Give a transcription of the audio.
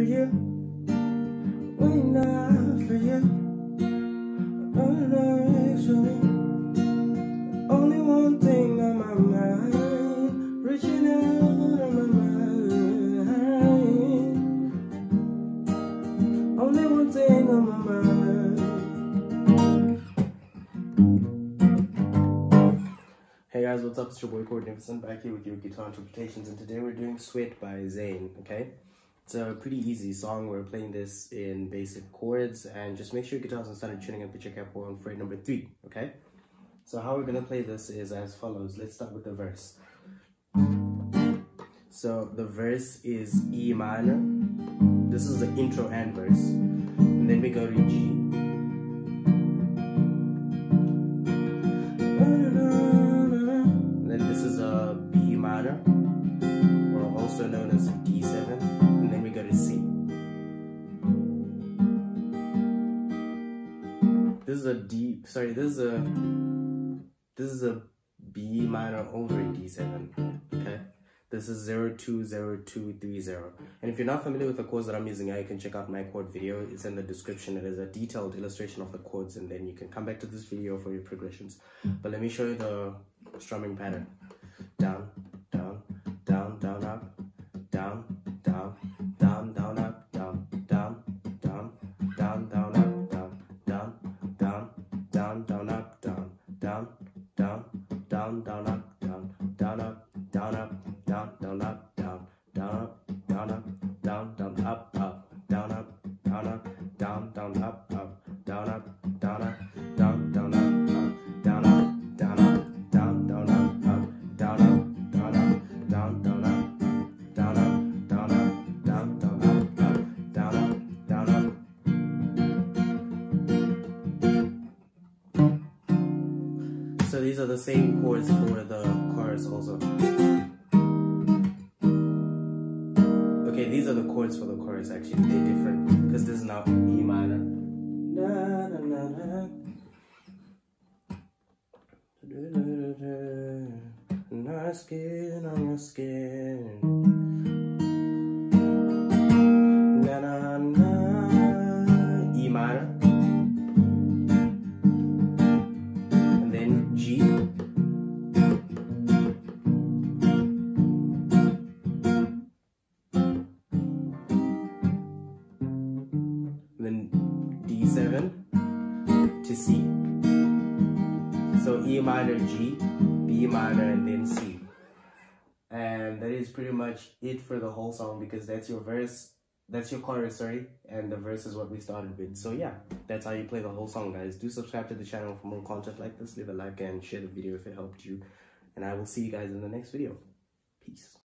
you, waiting out for you. Actually, only one thing on my mind, reaching out on my mind. Only one thing on my mind. Hey guys, what's up? It's your boy Chords, back here with your guitar interpretations, and today we're doing Sweat by ZAYN, okay? It's a pretty easy song. We're playing this in basic chords, and just make sure your guitar's on standard tuning and pitch your capo on fret number 3, okay? So how we're gonna play this is as follows. Let's start with the verse. So the verse is E minor. This is the intro and verse. And then we go to G. Then this is a B minor, or also known as D7, and then we go to C. This is a D, sorry, this is a B minor over a D7, okay? This is 020230. And if you're not familiar with the chords that I'm using here, you can check out my chord video. It's in the description. It is a detailed illustration of the chords, and then you can come back to this video for your progressions. But let me show you the strumming pattern. Down, down, down, down, up, down, down, down, down, up, down, down, down, down, down, up, down, down, down, down, down, up, down, down, down, down, down, up, down, down, up, down, up, down, down, up, down, down, up, down, up, down, down, up, up, down, up, down, up, down, down, up, up, down, up, down, up, down, down, up, up, down, up, down, up, down, down, up, up, down, up, down, up, down, down, up, down, up, down, up, down, down, up, up, down, up, down, up. So these are the same chords for the chorus also. Okay, these are the chords for the chorus actually. They're different because this is now E minor. Na, na, na, na. Nice skin on your skin. Na, na, na. E minor. And then G. Then D7 to C. So E minor, G, B minor, and then C. And that is pretty much it for the whole song, because that's your verse, that's your chorus, sorry, and the verse is what we started with. So yeah, that's how you play the whole song, guys. Do subscribe to the channel for more content like this. Leave a like and share the video if it helped you. And I will see you guys in the next video. Peace.